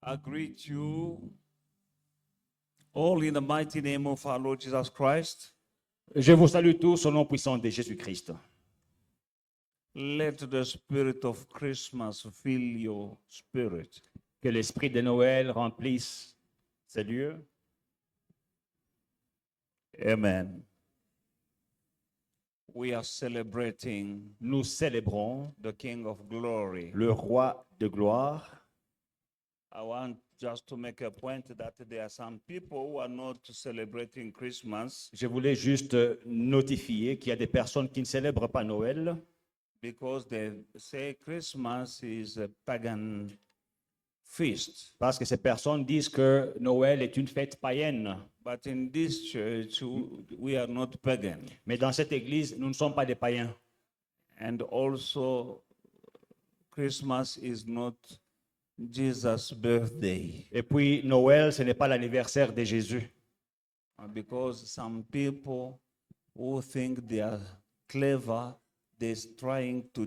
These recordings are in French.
I greet you all in the mighty name of our Lord Jesus Christ. Je vous salue tous au nom puissant de Jésus-Christ. Let the spirit of Christmas fill your spirit. Que l'esprit de Noël remplisse ces lieux. Amen. We are celebrating Nous célébrons the King of Glory. le roi de gloire. I want just to make a point that there are some people who are not celebrating Christmas Je voulais juste notifier qu'il y a des personnes qui ne célèbrent pas Noël because they say Christmas is a pagan feast. parce que ces personnes disent que Noël est une fête païenne. But in this church, we are not pagan. Mais dans cette église, nous ne sommes pas des païens. And also, Christmas is not Jesus' birthday. Et puis Noël, ce n'est pas l'anniversaire de Jésus. Because some people who think they are clever, they're trying to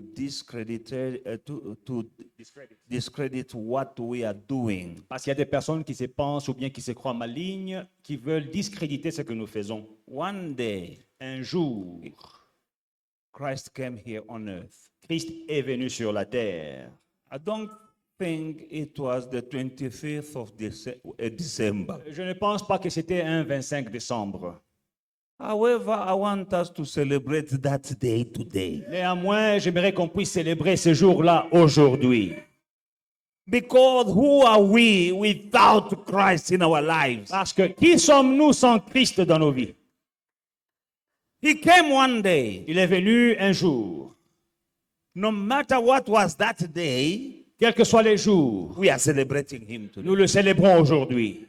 discredit what we are doing. Parce qu'il y a des personnes qui se pensent ou bien qui se croient malignes, qui veulent discréditer ce que nous faisons. One day, Un jour, Christ came here on earth. Christ est venu sur la terre. I don't think it was the 25th of December. Je ne pense pas que c'était un 25 décembre. However, I want us to celebrate that day today. Néanmoins, j'aimerais qu'on puisse célébrer ce jour-là aujourd'hui. Because who are we without Christ in our lives? Parce que qui sommes-nous sans Christ dans nos vies? He came one day. Il est venu un jour. No matter what was that day, Quels que soient les jours, we are celebrating him today. nous le célébrons aujourd'hui.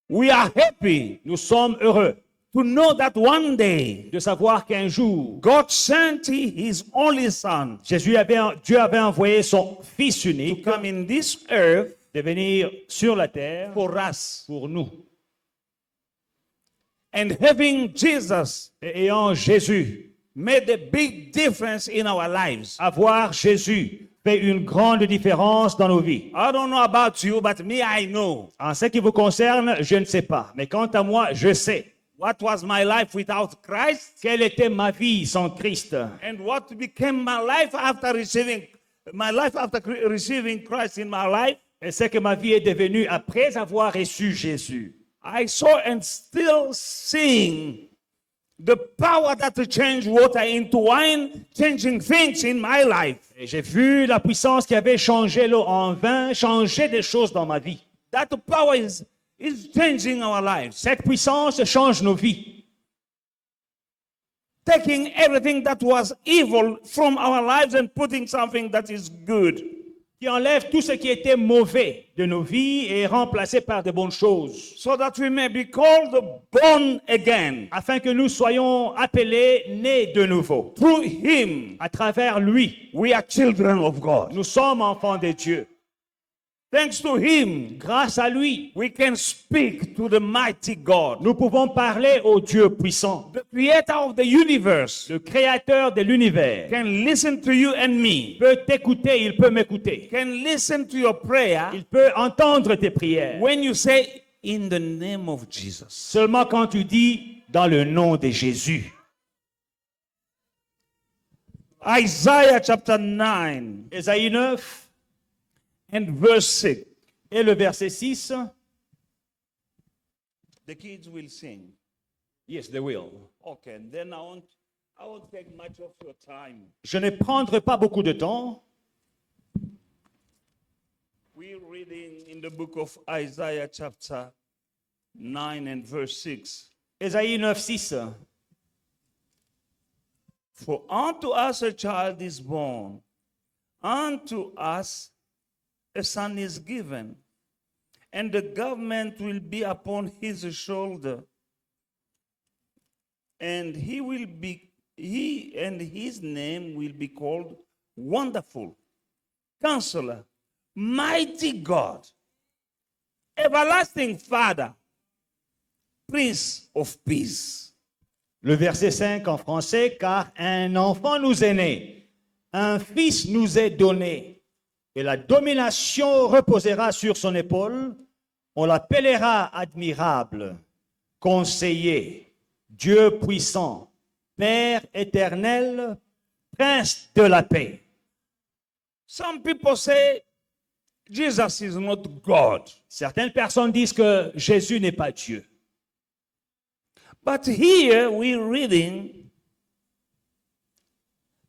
We are happy Nous sommes heureux to know that one day de savoir qu'un jour, God sent his only son Dieu avait envoyé son Fils to unique come in this earth de venir sur la terre for us. pour nous. And having Jesus Et ayant Jésus, made a big difference in our lives. avoir Jésus fait une grande différence dans nos vies. I don't know about you, but me, I know. En ce qui vous concerne, je ne sais pas. Mais quant à moi, je sais. What was my life without Christ? Quelle était ma vie sans Christ? And what became my life after receiving Christ in my life? Et ce que ma vie est devenue après avoir reçu Jésus. I saw and still seeing the power that changed water into wine, changing things in my life. Et j'ai vu la puissance qui avait changé l'eau en vin, changer des choses dans ma vie. That power is changing our lives. Cette puissance change nos vies. Taking everything that was evil from our lives and putting something that is good. Qui enlève tout ce qui était mauvais de nos vies et remplacé par de bonnes choses. So that we may be called born again. Afin que nous soyons appelés nés de nouveau. Through him, À travers lui, we are children of God. nous sommes enfants de Dieu. Thanks to him, Grâce à lui, we can speak to the mighty God, nous pouvons parler au Dieu puissant. the creator of the universe. Le créateur de l'univers Can listen to you and me. peut t'écouter, il peut m'écouter. Can listen to your prayer Il peut entendre tes prières. when you say in the name of Jesus. Seulement quand tu dis dans le nom de Jésus. Isaiah chapter 9 Ésaïe 9 and verse 6. et le verset 6. The kids will sing. Yes, they will. Okay, then I won't take much of your time. Je ne prendrai pas beaucoup de temps. We're reading in the book of Isaiah chapter 9 and verse 6. Ésaïe 9, 6. For unto us a child is born, unto us a son is given, and the government will be upon his shoulder, and his name will be called Wonderful, Counselor, Mighty God, Everlasting Father, Prince of Peace. Le verset 5 en français, car un enfant nous est né, un fils nous est donné, et la domination reposera sur son épaule. On l'appellera admirable, conseiller, Dieu puissant, Père éternel, Prince de la paix. Some people say Jesus is not God. Certaines personnes disent que Jésus n'est pas Dieu. But here we're reading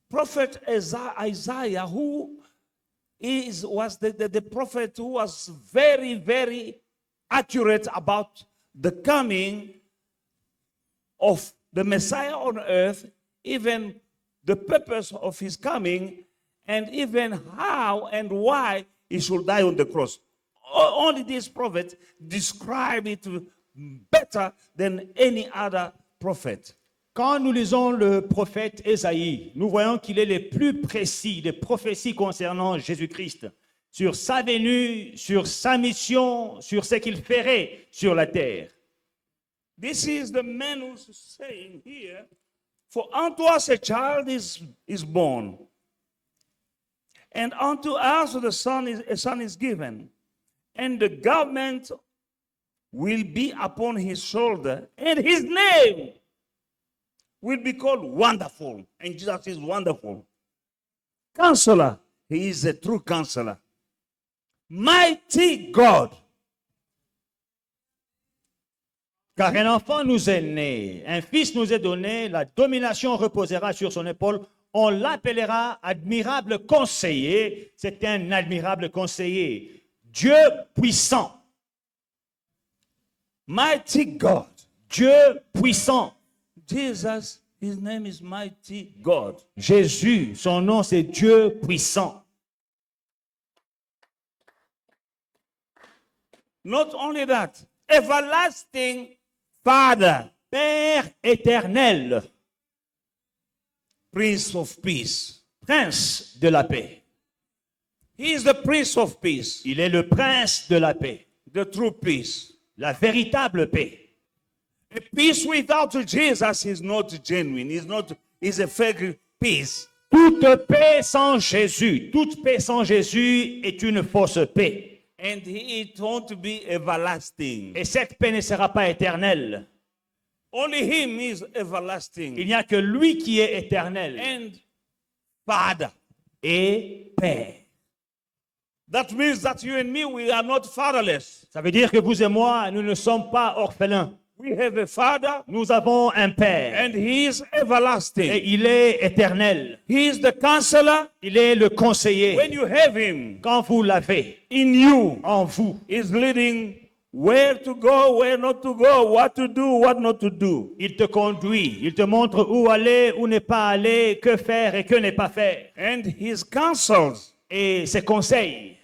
Prophet Isaiah, who was the prophet who was very, very accurate about the coming of the Messiah on earth, even the purpose of his coming, and even how and why he should die on the cross. Only this prophet described it better than any other prophet. Quand nous lisons le prophète Ésaïe, nous voyons qu'il est le plus précis des prophéties concernant Jésus-Christ, sur sa venue, sur sa mission, sur ce qu'il ferait sur la terre. This is the man who's saying here, for unto us a child is born, and unto us a son is given, and the government will be upon his shoulder, and his name will be called Wonderful. And Jesus is wonderful. Counselor, he is a true counselor. Mighty God. Car un enfant nous est né, un fils nous est donné, la domination reposera sur son épaule. On l'appellera admirable conseiller. C'est un admirable conseiller. Dieu puissant. Mighty God. Dieu puissant. Jesus, his name is Mighty God. Jésus, son nom c'est Dieu puissant. Not only that, everlasting Father, Père éternel, Prince of Peace. Prince de la paix. He is the Prince of Peace, Il est le prince de la paix, the true peace. la véritable paix. A peace without Jesus is not genuine. Is a fake peace. Toute paix sans Jésus, toute paix sans Jésus est une fausse paix. And it won't be everlasting. Et cette paix ne sera pas éternelle. Only him is everlasting. Il n'y a que lui qui est éternel And Father. et Père. That means that you and me, we are not fatherless. Ça veut dire que vous et moi, nous ne sommes pas orphelins. We have a father, Nous avons un Père and he is et everlasting. il est éternel. He is the counselor. Il est le conseiller. When you have him Quand vous l'avez in you, en vous, is leading where to go, where not to go, what to do, what not to do. il te conduit, il te montre où aller, où ne pas aller, que faire et que ne pas faire. And his counsels Et ses conseils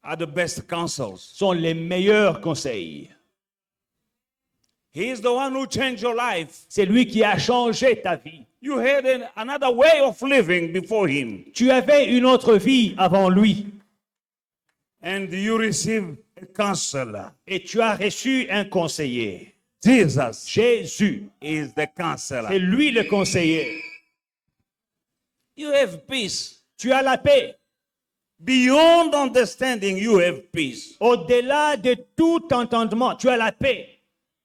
are the best counsels. sont les meilleurs conseils. He is the one who changed your life. C'est lui qui a changé ta vie. You had another way of living before him, Tu avais une autre vie avant lui and you received a counselor. et tu as reçu un conseiller. Jesus Jésus, is the counselor. c'est lui le conseiller. You have peace. Tu as la paix. Beyond understanding, you have peace. Au-delà de tout entendement, tu as la paix.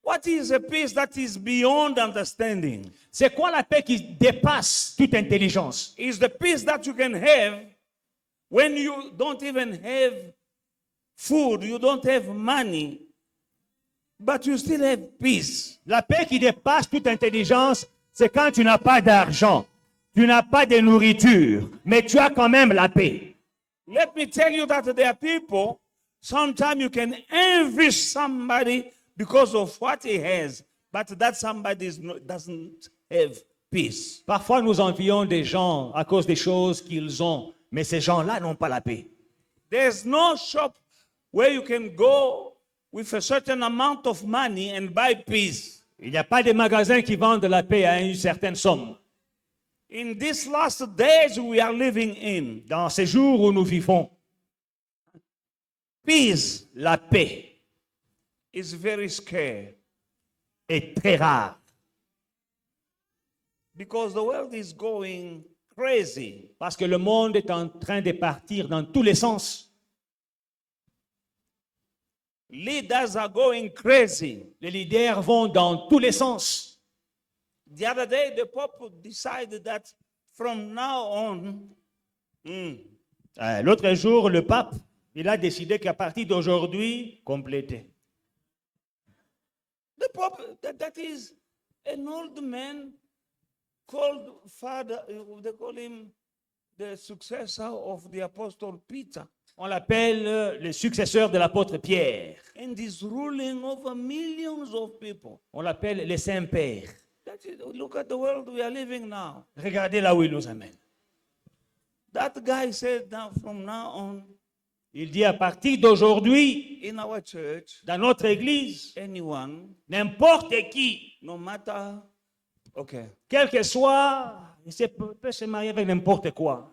What is a peace that is beyond understanding? C'est quoi la paix qui dépasse toute intelligence? Is the peace that you can have when you don't even have food, you don't have money, but you still have peace. La paix qui dépasse toute intelligence, c'est quand tu n'as pas d'argent, tu n'as pas de nourriture, mais tu as quand même la paix. Let me tell you that there are people, sometimes you can envy somebody because of what he has, but that somebody doesn't have peace. Parfois, nous envions des gens à cause des choses qu'ils ont, mais ces gens-là n'ont pas la paix. There's no shop where you can go with a certain amount of money and buy peace. Il n'y a pas de magasins qui vendent la paix à une certaine somme. In these last days we are living in, Dans ces jours où nous vivons, peace la paix is very scarce est très rare because the world is going crazy. Parce que le monde est en train de partir dans tous les sens. Leaders are going crazy. Les leaders vont dans tous les sens. The other day, the Pope decided that from now on, L'autre jour, le pape, il a décidé qu'à partir d'aujourd'hui, compléter. the Pope, that is an old man called Father, they call him the successor of the Apostle Peter. On l'appelle le successeur de l'apôtre Pierre. And is ruling over millions of people. On l'appelle le Saint-Père. Look at the world we are living now. Regardez là où il nous amène. That guy said now from now on, Il dit à partir d'aujourd'hui, in our church, dans notre église, anyone, n'importe qui, no matter, okay, quel que soit, il peut se marier avec n'importe quoi.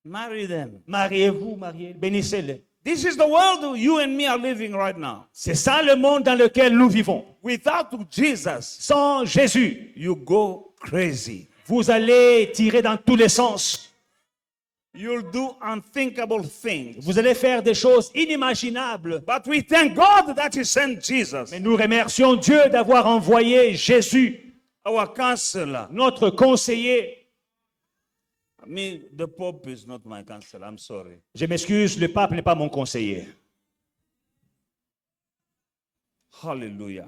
marry them. Mariez-vous, bénissez-les. This is the world you and me are living right now. C'est ça le monde dans lequel nous vivons. Without Jesus, Sans Jésus, you go crazy. vous allez tirer dans tous les sens. You'll do unthinkable things. Vous allez faire des choses inimaginables. But we thank God that He sent Jesus, Mais nous remercions Dieu d'avoir envoyé Jésus, our counselor. notre conseiller. The Pope is not my counselor. I'm sorry. Je m'excuse, le pape n'est pas mon conseiller. Hallelujah.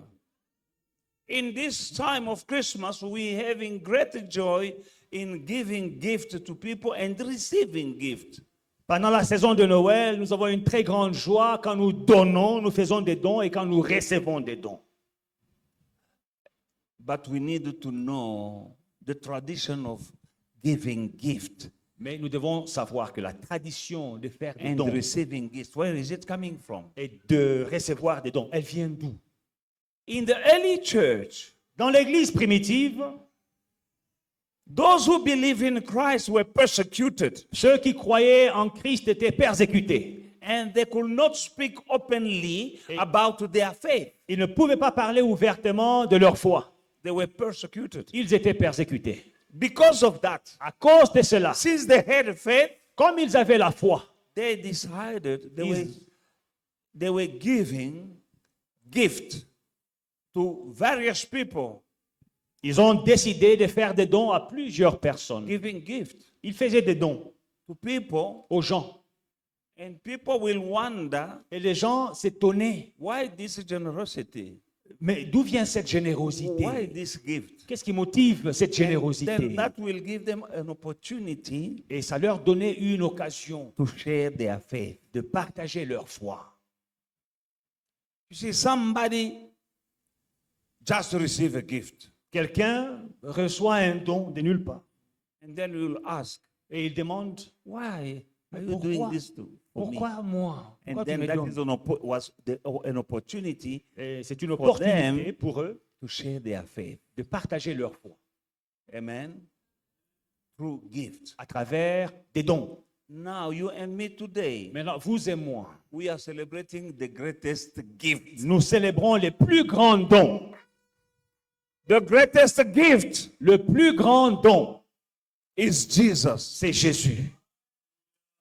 In this time of Christmas, we having great joy in giving gift to people and receiving gift. Pendant la saison de Noël, nous avons une très grande joie quand nous donnons, nous faisons des dons et quand nous recevons des dons. But we need to know the tradition of giving gift Mais nous devons savoir que la tradition de faire des and dons receiving gift, where is it coming from? et de recevoir des dons, elle vient d'où? In the early church, Dans l'église primitive, those who believe in Christ were persecuted ceux qui croyaient en Christ étaient persécutés. and they could not speak openly about their faith. Ils ne pouvaient pas parler ouvertement de leur foi. They were persecuted. Ils étaient persécutés. Because of that, À cause de cela, since they had faith, comme ils avaient la foi, they decided Is- they were giving gift to various people. ils ont décidé de faire des dons à plusieurs personnes. Giving gift Ils faisaient des dons to people, aux gens. and people will wonder Et les gens s'étonnaient. why this generosity, Mais d'où vient cette why générosité? this gift. Qu'est-ce qui motive cette Then générosité? that will give them an opportunity Et ça leur donnait une occasion to share their faith. de partager leur foi. You see, somebody just receive a gift, Quelqu'un reçoit un don de nulle part and then you will ask, et il demande why are you pourquoi, doing this for me? pourquoi moi? And Pourquoi tu then me that donnes? is an opportunity Et c'est une for opportunité them pour eux to share their faith. de partager leur foi Amen. Through gift. à travers des dons. Now, you and me today, Maintenant, vous et moi, we are celebrating the greatest gift. nous célébrons les plus grands dons. The greatest gift Le plus grand don, is Jesus. c'est Jésus.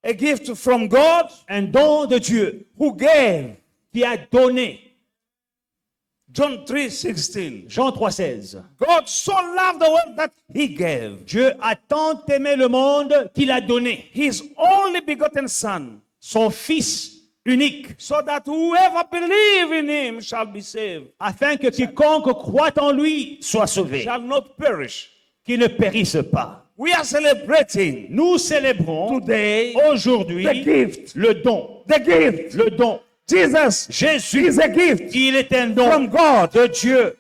A gift from God Un don de Dieu who gave. qui a donné. John 3:16. Jean 3,16. God so loved the world that He gave Dieu a tant aimé le monde qu'il a donné His only begotten Son, son Fils unique, so that whoever believes in Him shall be saved, afin que quiconque croit en lui soit sauvé, shall not perish. qu'il ne périsse pas. We are celebrating Nous célébrons today aujourd'hui the gift. le don. The gift. Le don. Jesus Jésus, is a gift il est un don from God. de Dieu.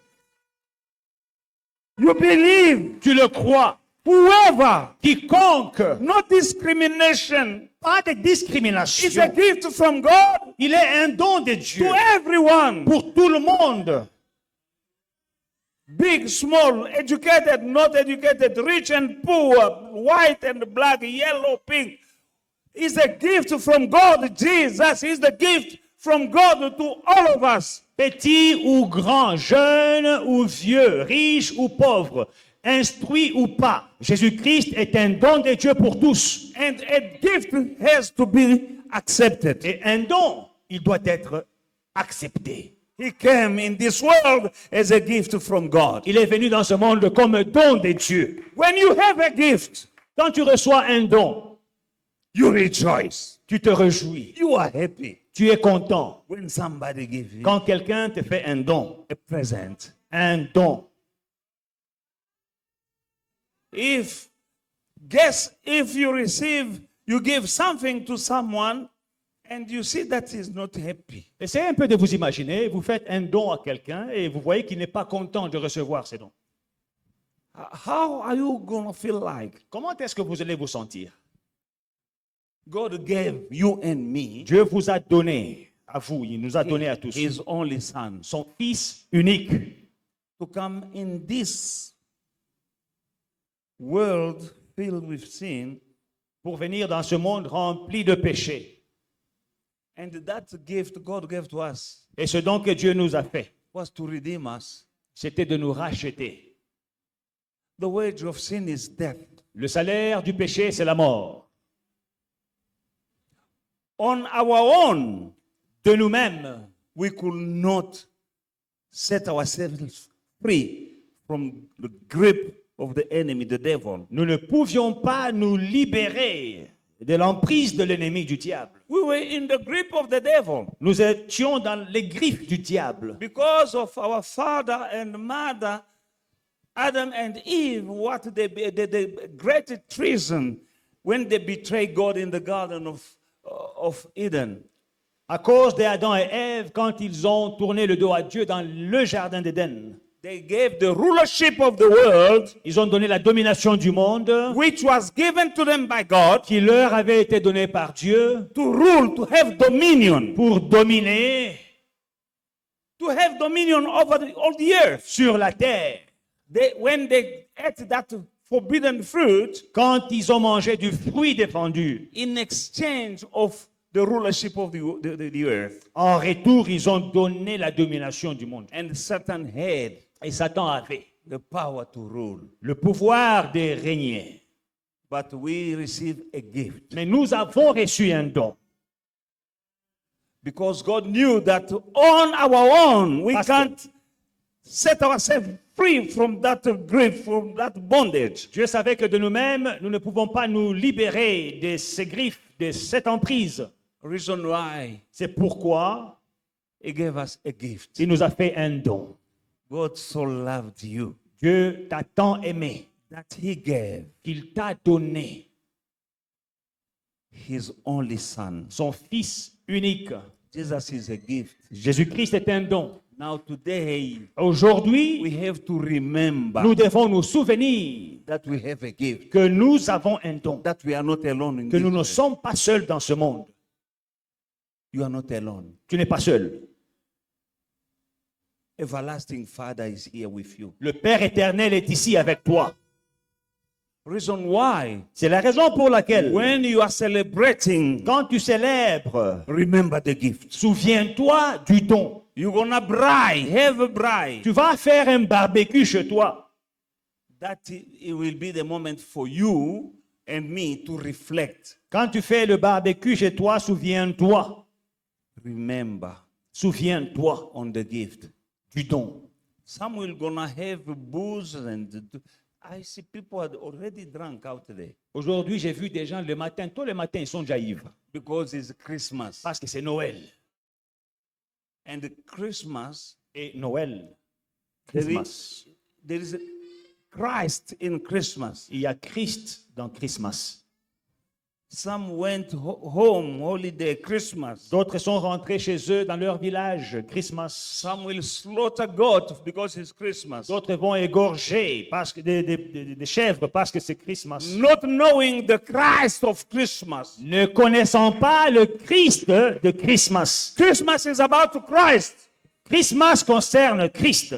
You believe. Tu le crois. Whoever, Quiconque, no discrimination, pas de is a discrimination. gift from God Il est un don de Dieu to everyone. pour tout le monde. Big, small, educated, not educated, rich and poor, white and black, yellow, pink. It's a gift from God. Jesus is the gift from God to all of us. Petit ou grand, jeune ou vieux, riche ou pauvre, instruit ou pas, Jésus-Christ est un don de Dieu pour tous. And a gift has to be accepted. Et un don, il doit être accepté. He came in this world as a gift from God. Il est venu dans ce monde comme un don de Dieu. When you have a gift, Quand tu reçois un don, you rejoice. tu te réjouis, You are happy tu es content. when somebody gives you Quand quelqu'un te fait un don, a present. un don. If you give something to someone and you see that he's not happy, Essayez un peu de vous imaginer, vous faites un don à quelqu'un et vous voyez qu'il n'est pas content de recevoir ces dons. how are you going to feel like? Comment est-ce que vous allez vous sentir? God gave you and me Dieu vous a donné, à vous, il nous a donné à tous, his only son son Fils unique to come in this world filled with sin, pour venir dans ce monde rempli de péchés. and that gift God gave to us Et ce don que Dieu nous a fait, was to redeem us. c'était de nous racheter. The wage of sin is death. Le salaire du péché, c'est la mort. On our own, De nous-mêmes, we could not set ourselves free from the grip of the enemy, the devil. nous ne pouvions pas nous libérer de l'emprise de l'ennemi du diable. We were in the grip of the devil Nous étions dans les griffes du diable. because of our father and mother, Adam and Eve, what the great treason when they betrayed God in the Garden of Eden. À cause d'Adam et Ève, quand ils ont tourné le dos à Dieu dans le jardin d'Éden, They gave the rulership of the world, ils ont donné la domination du monde which was given to them by God, qui leur avait été donnée par Dieu to rule, to have dominion pour dominer over all the earth. sur la terre. When they ate that forbidden fruit, Quand ils ont mangé du fruit défendu, in exchange of the rulership of the earth, en retour, ils ont donné la domination du monde. and Satan had Et Satan avait the power to rule. le pouvoir de régner. But we receive a gift Mais nous avons reçu un don. because God knew that on our own we Pastor. can't set ourselves free from that grip, from that bondage. Dieu savait que de nous-mêmes, nous ne pouvons pas nous libérer de ces griffes, de cette emprise. Reason why C'est pourquoi He gave us a gift. il nous a fait un don. God so loved you Dieu t'a tant aimé that He gave qu'il t'a donné His only Son. son Fils unique. Jesus is a gift. Jésus-Christ est un don. Now today Aujourd'hui, we have to remember nous devons nous souvenir that we have a gift, que nous avons un don, that we are not alone in que nous ne this. sommes pas seuls dans ce monde. You are not alone. Tu n'es pas seul. Everlasting Father is here with you. Le Père éternel est ici avec toi. Reason why, C'est la raison pour laquelle, when you are celebrating, quand tu célèbres, remember the gift. souviens-toi du don. You're gonna bride, have a bride. Tu vas faire un barbecue chez toi. That it will be the moment for you and me to reflect. Quand tu fais le barbecue chez toi, souviens-toi. Remember Souviens-toi on the gift. du don. Some will gonna have booze and I see people are already drunk out there Aujourd'hui, j'ai vu des gens le matin, tous les matins, ils sont déjà ivres. because it's Christmas. Parce que c'est Noël. And Christmas, Et Noël, there Christmas. is Christ in Christmas. Il y a Christ dans Christmas. Some went home, holiday, Christmas. D'autres sont rentrés chez eux dans leur village, Christmas. Some will slaughter goat because it's Christmas. D'autres vont égorger parce que des chèvres parce que c'est Christmas. Not knowing the Christ of Christmas. Ne connaissant pas le Christ de Christmas. Christmas is about Christ. Christmas concerne Christ.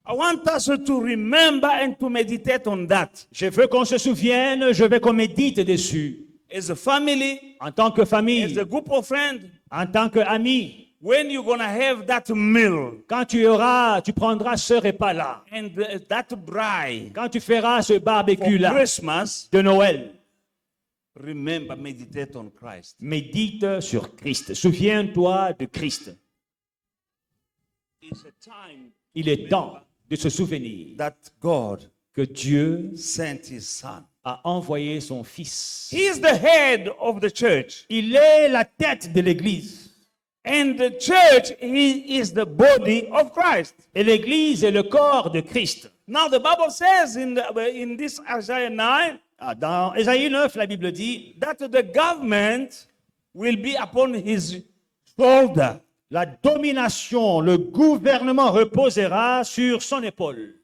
I want us to remember and to meditate on that. Je veux qu'on se souvienne, je veux qu'on médite dessus. As a family, En tant que as famille, a group of friends, en tant qu'amis, when you're going to have that meal Quand tu prendras ce repas-là, and that braai quand tu feras ce for barbecue-là Christmas, de Noël, remember, meditate on Christ. médite sur Christ. Souviens-toi de Christ. It's a time Il est temps de se souvenir that God que Dieu sent his son. a envoyé son Fils. He is the head of the church. Il est la tête de l'Église. And the church is the body of Christ. Et l'Église est le corps de Christ. Now the Bible says in this Isaiah 9 Dans Ésaïe 9, la Bible dit, that the government will be upon his shoulder. la domination, le gouvernement reposera sur son épaule.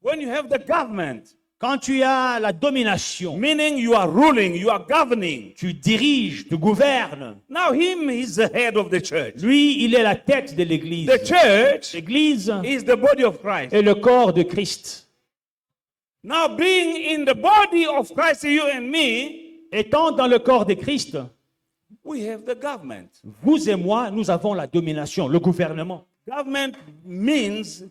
When you have the government, Quand tu as la domination, meaning you are ruling, you are governing. tu diriges, tu gouvernes. Now him is the head of the church. Lui, il est la tête de l'Église. The church L'Église is the body of Christ. est le corps de Christ. Now being in the body of Christ, you and me, Étant dans le corps de Christ, we have the government. vous et moi, nous avons la domination, le gouvernement. Government means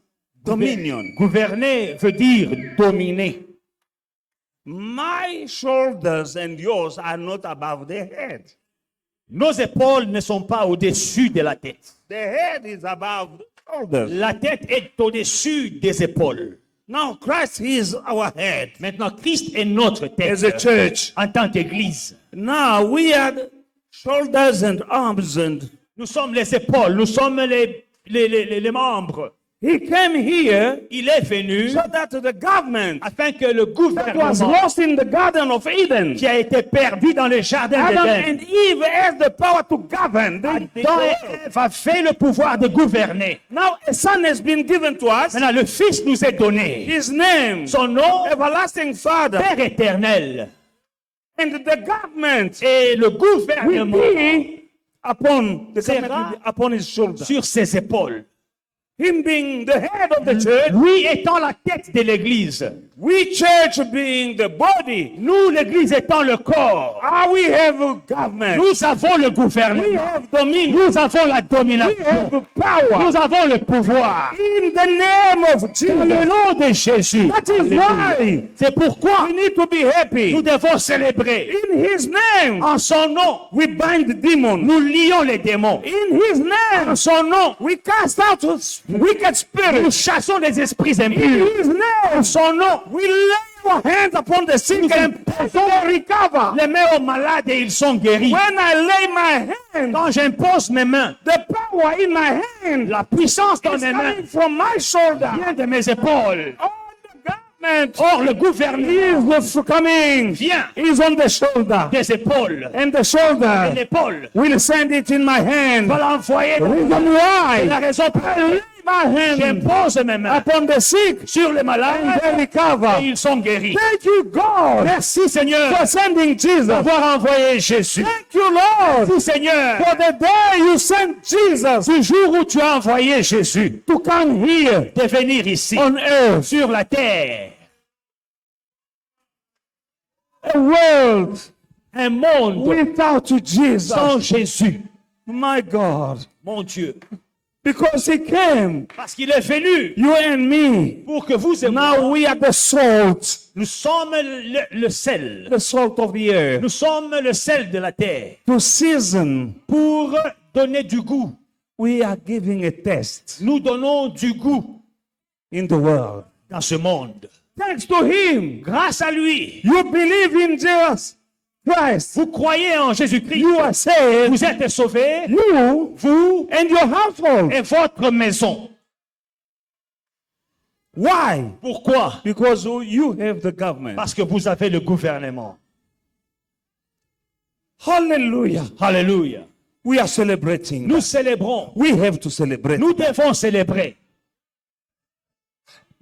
dominion. Gouverner veut dire dominer. My shoulders and yours are not above the head. Nos épaules ne sont pas au-dessus de la tête. The head is above the shoulders. La tête est au-dessus des épaules. Now Christ is our head Maintenant, Christ est notre as a tête church. en tant qu'Église. Now we are the shoulders and arms, and Nous sommes les épaules, nous sommes les membres. he came here Il est venu so that the government afin que le that was gouvernement lost in the Garden of Eden, qui a été perdu dans le jardin Adam d'Éden, and Eve has the power to govern. They- Adam et Ève a fait le pouvoir de gouverner. Now a son has been given to us. Maintenant, le Fils nous est donné. His name, Son nom, Everlasting Father, Père éternel. and the government Et le will gouvernement be upon the Sera government will be upon his shoulder. sur ses épaules. Him being the head of the church, Lui étant la tête de l'Église. we church being the body. Nous, l'Église étant le corps. We have a government. Nous avons le We gouvernement. have dominion. Nous avons la We domination. have power. Nous avons le pouvoir. In the name of Dans le Jesus. nom de Jésus. That is why C'est pourquoi we need to be happy. nous devons célébrer. In his name, En son nom, we bind the demon. nous lions les démons. In his name, En son nom, we cast out wicked nous spirits. chassons les esprits In impurs. his En name, son nom, we lay our hands upon the sick and they recover. les mains aux malades et ils sont guéris. When I lay my hand, Quand j'impose mes mains, the power in my hand la puissance dans is mes mains coming from my shoulder. vient de mes épaules. All the government Or, le gouvernement is coming. vient Is on the shoulder. des épaules. And the Et shoulder l'épaule will send it in my hand. va l'envoyer dans Reason la why raison pour I laquelle lay my hand j'impose mes mains upon the sick sur les and malades they et recover. ils sont guéris. Thank you, God, Merci Seigneur for sending Jesus. d'avoir envoyé Jésus. Thank you, Lord, Merci Seigneur for the day you sent Jesus du jour où tu as envoyé Jésus to come here de venir ici on earth. sur la terre. A world Un monde without Jesus. sans Jésus. My God. Mon Dieu. Because he came, Parce qu'il est venu you and me. pour que vous et Now moi, we are the salt, nous sommes le sel. the salt of the earth. Nous sommes le sel de la terre. To season, Pour donner du goût. we are giving a test Nous donnons du goût in the world. dans ce monde. Thanks to him, Grâce à lui, you believe in Jesus Christ. vous croyez en Jésus-Christ. You are saved. Vous êtes sauvés, You vous and your household. et votre maison. Why? Pourquoi? Because you have the government. Parce que vous avez le gouvernement. Hallelujah. Alléluia. We are celebrating. Nous célébrons. We have to celebrate. Nous devons célébrer.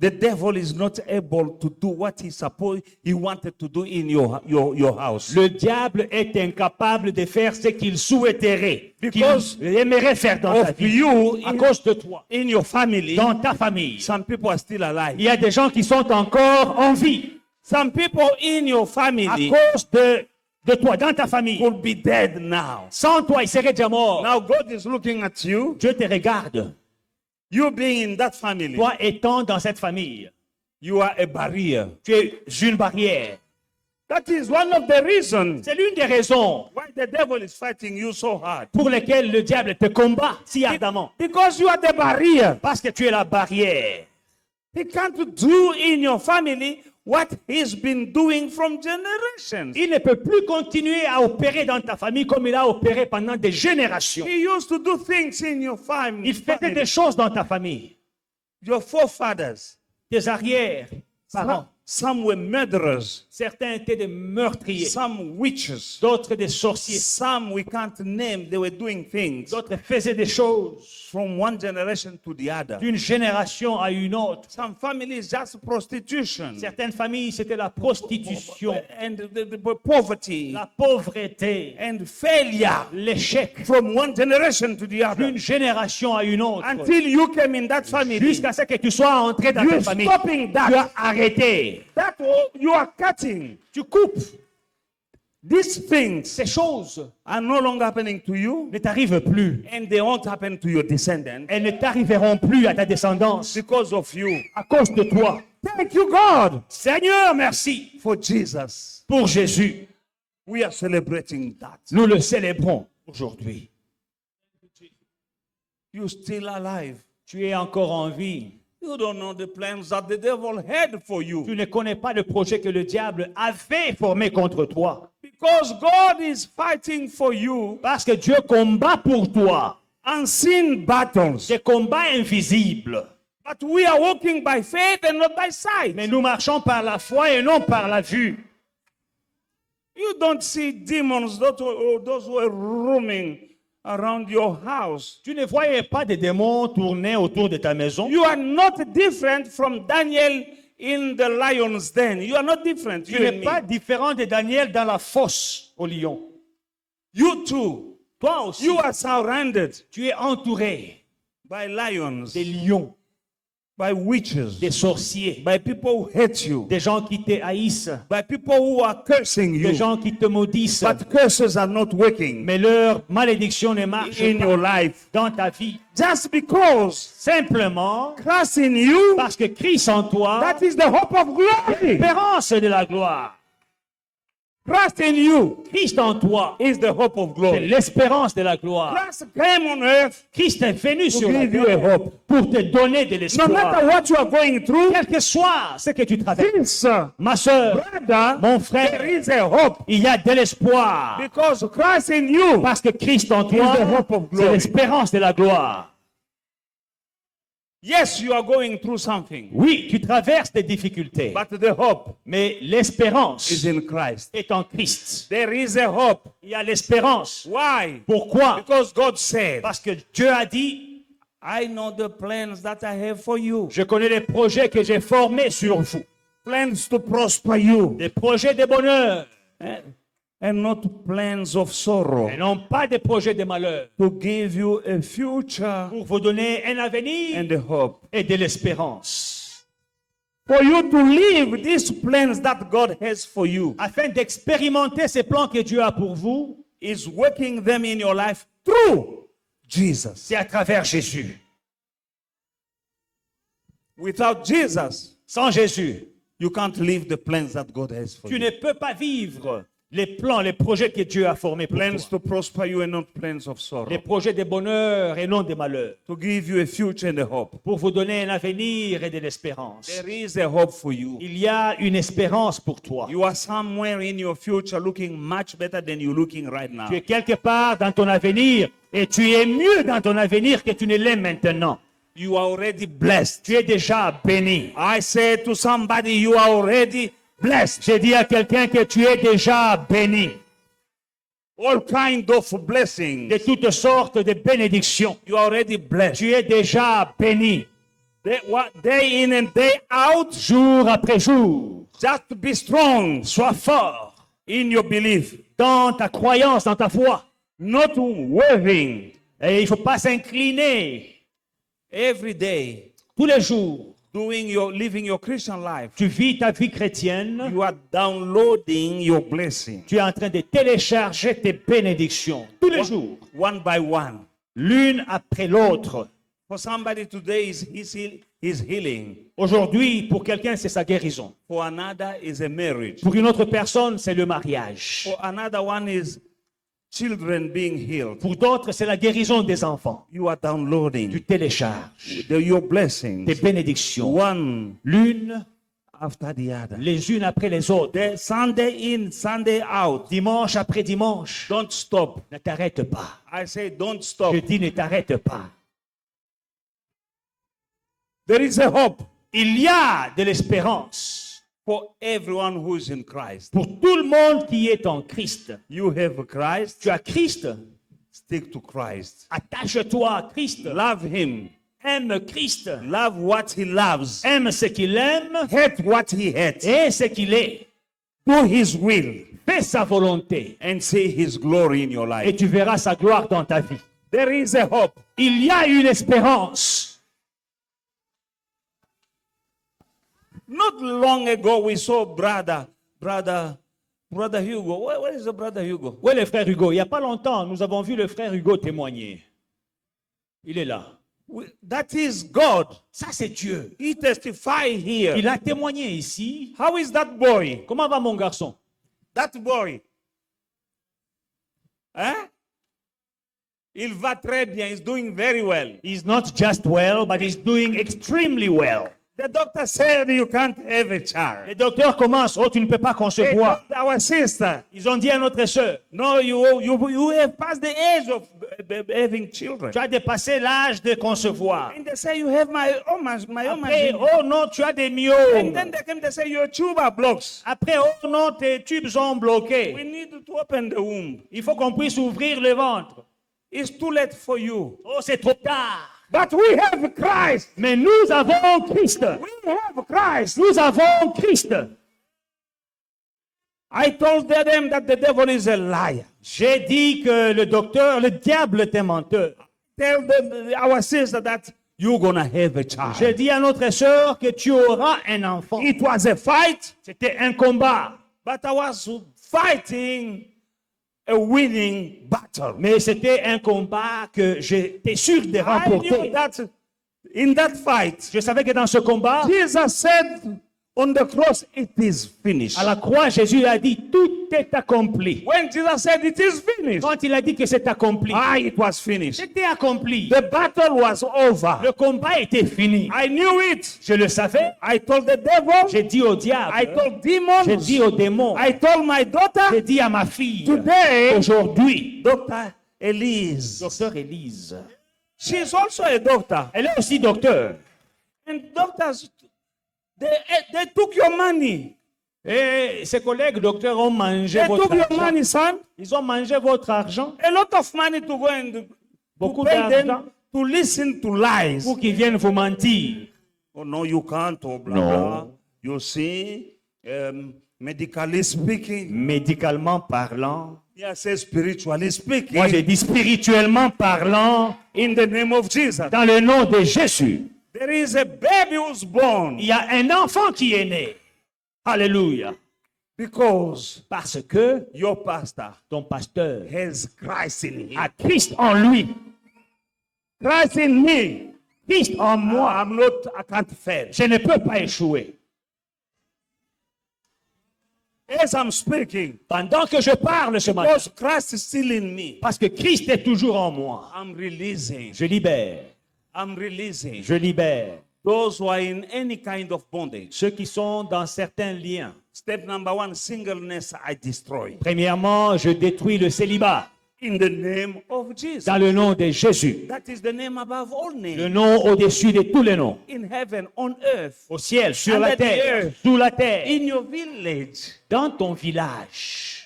The devil is not able to do what he wanted to do in your house. Le diable est incapable de faire ce qu'il souhaiterait, Because qu'il aimerait faire dans ta Of vie. you À cause de toi, in your family, dans ta famille. some people are still alive. Il y a des gens qui sont encore en vie. Some people in your À family, cause de toi, dans ta famille. would be dead now. Sans toi, il serait déjà mort. Now God is looking at you. Dieu te regarde. You being in that family, Toi étant dans cette famille, you are a barrier. tu es une barrière. That is one of the reasons C'est l'une des raisons why the devil is fighting you so hard. pour lesquelles le diable te combat si ardemment. Because you are the barrier. Parce que tu es la barrière. He can't do in your family what he's been doing from generations. Il ne peut plus continuer à opérer dans ta famille comme il a opéré pendant des générations. He used to do things in your family. Il faisait des choses dans ta famille. Your forefathers. Tes arrières, parents. Some were murderers. Certains étaient des meurtriers. Some witches. D'autres des sorciers. Some we can't name. They were doing things D'autres faisaient des choses from one generation to the other. d'une génération à une autre. Some families just prostitution Certaines familles, c'était la prostitution, and the poverty la pauvreté, and failure l'échec from one generation to the other. d'une génération à une autre. Until you came in that family, Jusqu'à ce que tu sois entré dans ta you're famille. stopping Tu as that. arrêté. That you are cutting. Tu coupes. These things Ces choses are no longer happening to you, ne t'arrivent plus. and they won't happen to your descendants Elles ne t'arriveront plus à ta descendance because of you. à cause de toi. Thank you, God, Seigneur, merci for Jesus. pour Jésus. We are celebrating that. Nous le célébrons aujourd'hui. You're still alive. Tu es encore en vie. You don't know the plans that the devil had for you. Tu ne connais pas le projet que le diable avait formé contre toi. Because God is fighting for you Parce que Dieu combat pour toi unseen battles. des combats invisibles. But we are walking by faith and not by sight. Mais nous marchons par la foi et non par la vue. You don't see demons, those who are roaming around your house. Tu ne voyais pas des démons tourner autour de ta maison. You are not different from Daniel in the lion's den. You are not different. Tu You and n'es me. pas différent de Daniel dans la fosse au lion. You too. Toi aussi, You are surrounded tu es entouré by lions, des lions, by witches, des sorciers, by people who hate you, des gens qui te haïssent, by people who are cursing des you. gens qui te maudissent. But curses are not working Mais leur malédiction ne marche in pas your life. dans ta vie. Just because Simplement Christ in you, parce que Christ en toi, that is the hope of glory. l'espérance de la gloire. Christ in you Christ en toi, is the hope of c'est glory. l'espérance de la gloire. Christ came on earth Christ est venu to sur la give you a terre hope. pour te donner de No l'espoir. matter what you are going through, Quel que soit ce que tu traverses, sister, ma soeur, brother, mon there frère, is a hope il y a de l'espoir. because Christ in you. Parce que Christ en toi, Is the hope of c'est glory. l'espérance de la gloire. Yes, you are going through something, Oui, tu traverses des difficultés, but the hope mais l'espérance is in Christ. est en Christ. There is a hope. Il y a l'espérance. Why? Pourquoi? Because God said, Parce que Dieu a dit, I know the plans that I have for you. je connais les projets que j'ai formés sur vous. Plans to prosper you Des projets de bonheur and not plans of sorrow. et non pas des projets de malheur. To give you a future Pour vous donner un avenir and a hope. et de l'espérance. For you to live these plans that God has for you Afin d'expérimenter ces plans que Dieu a pour vous, is working them in your life through Jesus. c'est à travers Jésus. Without Jesus, Sans Jésus, you can't live the plans that God has for tu you. ne peux pas vivre les plans, les projets que Dieu a formés pour Plans toi. to prosper you and not plans of sorrow. Les projets de bonheur et non de malheur. To give you a future and a hope. Pour vous donner un avenir et de l'espérance. There is a hope for you. Il y a une espérance pour toi. You are somewhere in your future looking much better than you're looking right now. Tu es quelque part dans ton avenir et tu es mieux dans ton avenir que tu ne l'es maintenant. You are already blessed. Tu es déjà béni. I say to somebody, you are already blessed. J'ai dit à quelqu'un que tu es déjà béni. All kind of blessings. De toutes sortes de bénédictions. You are already blessed. Tu es déjà béni. Day in and day out, Jour après jour. just be strong Sois fort in your belief. dans ta croyance, dans ta foi. Not wavering. Et il ne faut pas s'incliner Every day, tous les jours. living your Christian life, tu vis ta vie chrétienne, you are downloading your blessing tu es en train de télécharger tes bénédictions tous les jours, one by one. l'une après l'autre. For somebody today is healing. Aujourd'hui, pour quelqu'un, c'est sa guérison. For another is a marriage. Pour une autre personne, c'est le mariage. For another one is children being healed. Pour d'autres, c'est la guérison des enfants. You are downloading Tu télécharges your blessings tes bénédictions, one l'une after the other. les unes après les autres. The Sunday in, Sunday out. Dimanche après dimanche. Don't stop. Ne t'arrête pas. I say don't stop. Je dis ne t'arrête pas. There is a hope Il y a de l'espérance for everyone who is in Christ. pour tout le monde qui est en Christ. You have Christ, Tu as Christ. stick to Christ. Attache-toi à Christ. Love him. Aime Christ. Love what he loves. Aime ce qu'il aime Hate what he hates. et ce qu'il est. Do his will Fais sa volonté and see his glory in your et life. tu verras sa gloire dans ta vie. There is a hope. Il y a une espérance. Not long ago we saw brother Hugo. Where is the brother Hugo? Où est le frère Hugo? Il n'y a pas longtemps, nous avons vu le frère Hugo témoigner. Il est là. That is God. Ça, c'est Dieu. He testified here. Il a témoigné ici. How is that boy? Comment va mon garçon? That boy. Hein? Il va très bien. He's doing very well. He's not just well, but he's doing extremely well. The doctor said you can't have a child. Les docteurs commencent. Oh, tu ne peux pas They concevoir. told our sister, Ils ont dit à notre sœur, no, you have passed the age of having children. tu as dépassé l'âge de concevoir. And they say you have myoma. Après, oh non, tu as des And myomes. then they came to say your tuber blocks. Après, oh non, tes tubes sont We bloqués. need to open the womb. Il faut qu'on puisse ouvrir le ventre. It's too late for you. Oh, c'est trop tard. But we have Christ. Mais nous avons Christ. We have Christ. Nous avons Christ. I told them that the devil is a liar. J'ai dit que le diable est un menteur. Tell our sister that you're gonna have a child. J'ai dit à notre sœur que tu auras un enfant. It was a fight, C'était un combat, but I was fighting a winning battle. mais c'était un combat que j'étais sûr de I knew remporter. that in that fight, Je savais que dans ce combat, Jesus said on the cross, it is finished. à la croix, Jésus a dit tout est accompli. When Jesus said it is finished, Quand il a dit que c'est accompli, it was finished. c'était accompli. The battle was over. Le combat était fini. I knew it. Je le savais. I told the devil. J'ai dit au diable. I told demons. J'ai dit aux démons. I told my daughter. J'ai dit à ma fille. Today, Aujourd'hui, Dr. Elise. docteur Élise. She's also a doctor. Elle est aussi docteur. And doctors, they took your money. Et ses collègues docteurs ont mangé They votre took your argent. money, son. Ils ont mangé votre argent. A lot of money to go and Beaucoup to pay d'argent them to listen to lies. pour qu'ils viennent vous mentir. Oh no, you can't. Oh, blah, No. blah. You see, medically speaking, Médicalement parlant. yes, spiritually speaking, Moi, j'ai dit spirituellement parlant. in the name of Jesus, Dans le nom de Jésus. there is a baby who's born Il y a un enfant qui est né. Alléluia. because Parce que your pastor ton pasteur has Christ in him. a Christ en lui. Christ in me. Christ en moi. I can't fail. Je ne peux pas échouer. As I'm speaking, Pendant que je parle ce matin, because Christ is still in me, parce que Christ est toujours en moi, I'm releasing. je libère. I'm releasing Je libère those who are in any kind of bondage. ceux qui sont dans certains liens. Step number one, singleness I destroy. Premièrement, je détruis le célibat In the name of Jesus. dans le nom de Jésus. That is the name above all Le names. nom au-dessus de tous les noms. In heaven, on earth, Au ciel, sur Under la the terre, earth. sous la terre, in your village. dans ton village.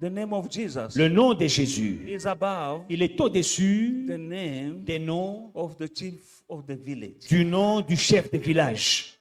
The name of Jesus Le nom de Jésus, is above il est au-dessus the name des noms of the chief of the village. du nom du chef de village.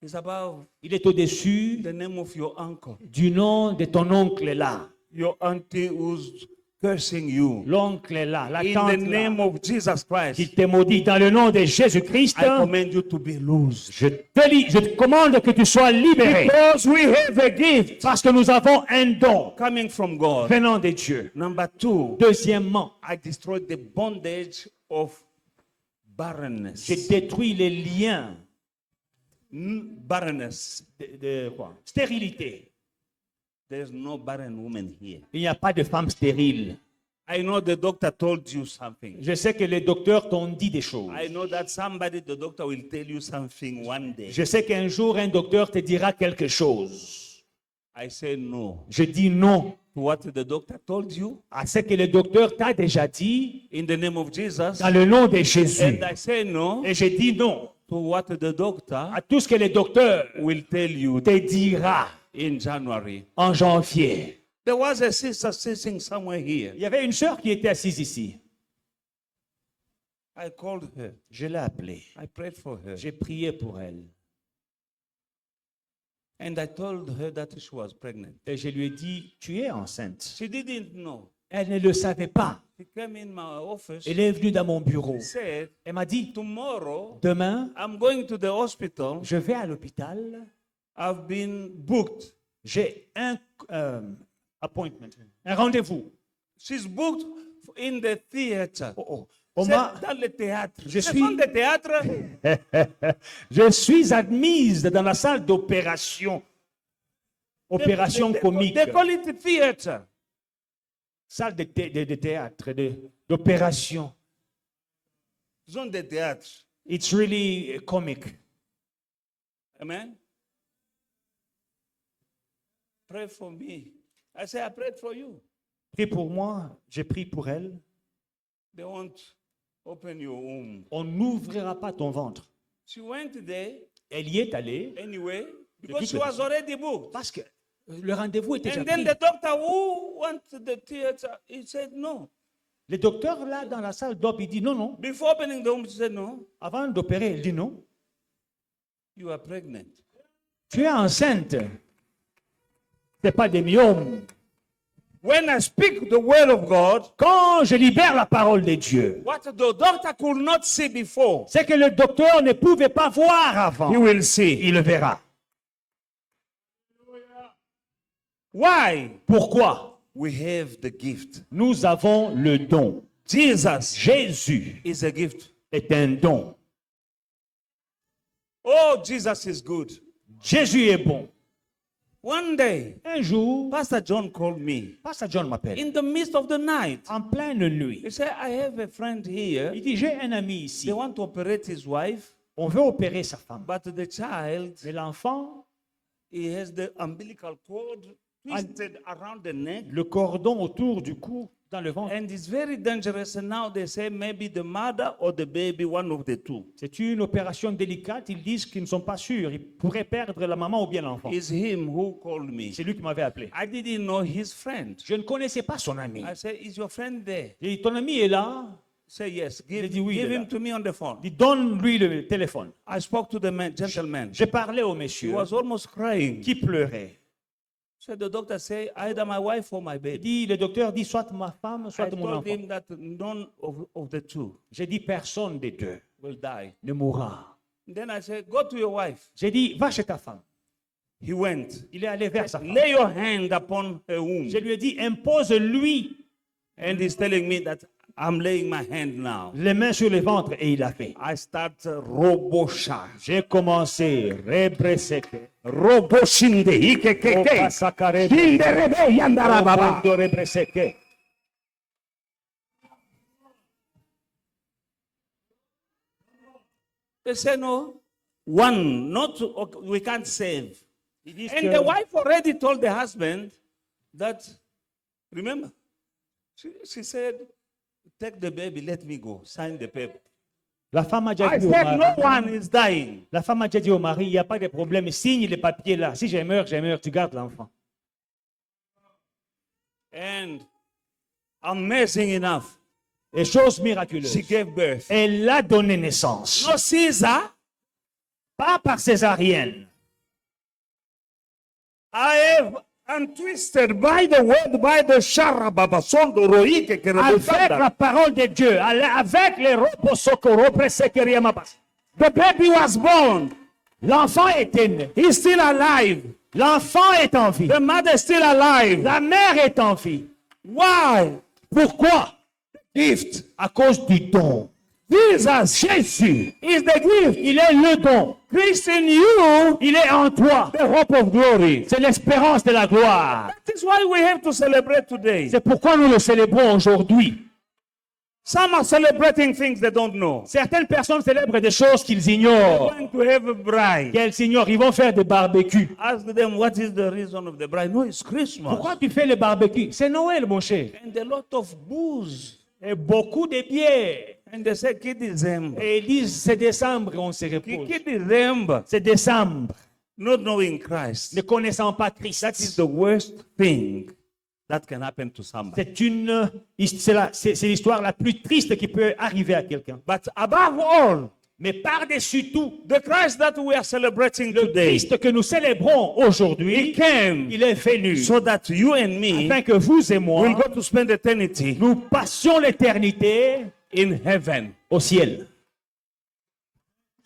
It's above Il est au-dessus the name of your uncle, du nom de ton oncle là. your auntie who's cursing you. L'oncle est là, la In tante the là, name of Jesus qui Christ, te maudit dans le nom de Jésus-Christ. I command you to be loose. Je te commande que tu sois libéré. Because we have a gift Parce que nous avons un don coming from God. venant de Dieu. Number two, Deuxièmement, I destroyed the bondage of j'ai barrenness. détruit les liens Barrenness. de quoi? Stérilité. There's no barren woman here. Il n'y a pas de femme stérile. I know the doctor told you something. Je sais que les docteurs t'ont dit des choses. I know that somebody, the doctor, will tell you something one day. Je sais qu'un jour, un docteur te dira quelque chose. I say no Je dis non to what the doctor told you à ce que le docteur t'a déjà dit in the name of Jesus. dans le nom de Jésus. And I say no Et je dis non to what the doctor à tout ce que le docteur will tell you te dira in January. en janvier. There was a sister sitting somewhere here. Il y avait une sœur qui était assise ici. I called her. Je l'ai appelée. I prayed for her. J'ai prié pour elle. And I told her that she was pregnant. Et je lui ai dit, tu es enceinte. She didn't know. Elle ne le savait pas. She came in my office. Elle est venue dans mon bureau. Said, Elle m'a dit, tomorrow demain, I'm going to the hospital. je vais à l'hôpital. I've been booked. J'ai un appointment, un rendez-vous. She's booked in the theater. On C'est m'a- dans le théâtre. Je Ce suis- sont des théâtres. Je suis admise dans la salle d'opération. Opération comique. They call it theater. Salle de théâtre, d'opération. Ce sont des théâtres. It's really comic. Amen. Pray for me. I say, I prayed for you. Prie pour moi, j'ai prié pour elle. They won't open your womb. On n'ouvrira pas ton ventre. She went there Elle y est allée anyway because toute she was already booked. parce que le rendez-vous était déjà And then pris. the doctor who went to the theater, he said no. Le docteur là dans la salle d'op, il dit non, non. Before opening the womb, she said no. Avant d'opérer, il dit non. You are pregnant. Tu es enceinte. C'est pas des myomes. When I speak the word of God, Quand je libère la parole de Dieu, what the doctor could not see before, c'est que le docteur ne pouvait pas voir avant. he will see. Il le verra. Why? Pourquoi? We have the gift. Nous avons le don. Jesus Jésus is a gift. est un don. Oh, Jesus is good. Jésus est bon. One day, Un jour, Pastor John called me Pasteur John m'appelle. in the midst of the night. En pleine nuit. He said, I have a friend here. Il dit, j'ai un ami ici. They want to operate his wife, On veut opérer sa femme. but the child, Mais l'enfant, he has the umbilical cord twisted around the neck. le cordon autour du cou, dans le ventre. And it's very dangerous. And now they say maybe the mother or the baby, one of the two. C'est une opération délicate. Ils disent qu'ils ne sont pas sûrs. Ils pourraient perdre la maman ou bien l'enfant. It's him who called me. C'est lui qui m'avait appelé. I didn't know his friend. Je ne connaissais pas son ami. I said, is your friend there? J'ai dit, ton ami est là. Say yes. J'ai dit oui, Give il est him là. to me on the phone. Il dit, donne-lui le téléphone. I spoke to the gentleman. J'ai parlé au He monsieur was almost crying. qui pleurait. So the doctor said, either my wife or my Il baby. dit, le docteur dit, soit ma femme, I soit mon told enfant. him that none of the two J'ai dit, personne des deux will die. ne mourra. Then I said, go to your wife. J'ai dit, va chez ta femme. He went. Il est allé vers sa femme. Lay your hand upon her womb. Je lui ai dit, impose-lui And he's telling me that I'm laying my hand now. les mains sur le ventre et il a fait. I start robosha. J'ai commencé, rebreseke. Roboshinde. Ikekeke. Okasakare. Shinderebe yandarababa. Obondo rebreseke. They say no. One, not to, okay, we can't save. Ils disent And que- the wife already told the husband that, remember, she said, take the baby, let me go, sign the paper. La femme a déjà I dit au said, no mari. one is dying. La femme a déjà dit au mari, il n'y a pas de problème, signe les papiers là. Si je meurs, tu gardes l'enfant. And amazing enough, Et chose she miraculeuse, gave birth. elle a donné naissance. No Caesar, Pas par césarienne. I have and twisted by the word, by the sharababasondo roike que Avec la parole de Dieu, avec les reposokoro presekeriamabas. The baby was born. L'enfant est né. He's still alive. L'enfant est en vie. The mother is still alive. La mère est en vie. Why? Pourquoi? Gift. À cause du don. Jesus Jésus, is the gift. il est le don. Christ in you, Il est en toi. the hope of glory. C'est l'espérance de la gloire. That is why we have to celebrate today. C'est pourquoi nous le célébrons aujourd'hui. Some are celebrating things they don't know. Certaines personnes célèbrent des choses qu'ils ignorent. Going to have a bride. Qu'elles ignorent. Ils vont faire des barbecues. Ask them what is the reason of the bride. No, it's Christmas. Pourquoi tu fais les barbecues? C'est Noël, mon cher. And a lot of booze. Et beaucoup de bières. And they say, Kid December. Et ils disent, c'est décembre, on se repose. Kid December. C'est décembre. Not knowing Christ. Ne connaissant pas That is Christ. the worst thing that can happen to somebody. C'est l'histoire la plus triste qui peut arriver à quelqu'un. But above all, Mais par-dessus tout, the Christ that we are celebrating le today, Christ que nous célébrons He aujourd'hui, came il est venu so that you and me afin que vous et moi, will go to spend eternity nous passions l'éternité in heaven, au ciel.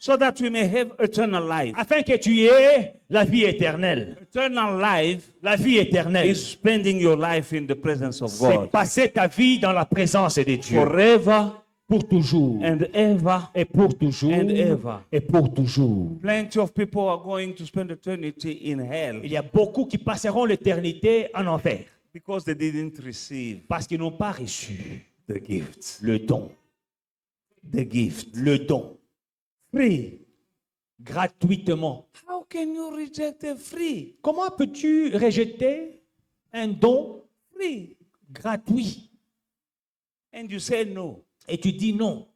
so that we may have eternal life. Afin que tu aies la vie éternelle. Eternal life La vie éternelle, is spending your life in the presence of c'est God passer ta vie dans la présence de Dieu. forever Pour toujours. and ever. Et pour toujours. And ever. Et pour toujours. Plenty of people are going to spend eternity in hell Il y a beaucoup qui passeront l'éternité en enfer. because they didn't receive Parce qu'ils n'ont pas reçu the gift. le don. The gift. Le don. Free. Gratuitement. How can you reject a free? Comment peux-tu rejeter un don Free. gratuit And you say no. et tu dis non?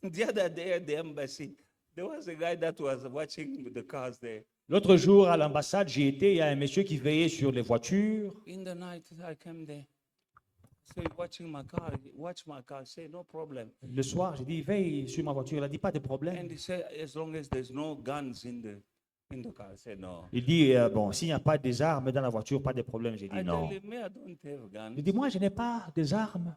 The other day at the embassy, there was a guy that was watching the cars there. L'autre jour à l'ambassade, j'y étais, il y a un monsieur qui veillait sur les voitures. In the night, I came there. So watching my car, watch my car. Say no problem. Le soir, j'ai dit, veille sur ma voiture. Il a dit, pas de problème. And he said, as long as there's no guns in the car. I said no. Il dit, bon, s'il n'y a pas des armes dans la voiture, pas de problème. J'ai dit I non. tell him, me, I don't have guns. Il dit, moi, je n'ai pas des armes.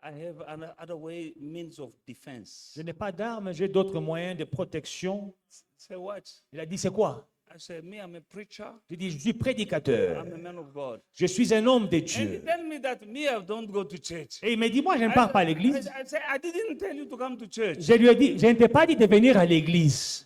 I have another way means of defense. Je n'ai pas d'armes, j'ai d'autres moyens de protection. Say what? Il a dit, c'est quoi? I said, me, I'm a preacher. J'ai dit, je suis prédicateur. I'm a man of God. Je suis un homme de And he Dieu. tell me that me, I don't go to church. Et il m'a dit, moi, je ne pars pas à l'église. I said, I didn't tell you to come to church. Je lui ai dit, je ne t'ai pas dit de venir à l'église.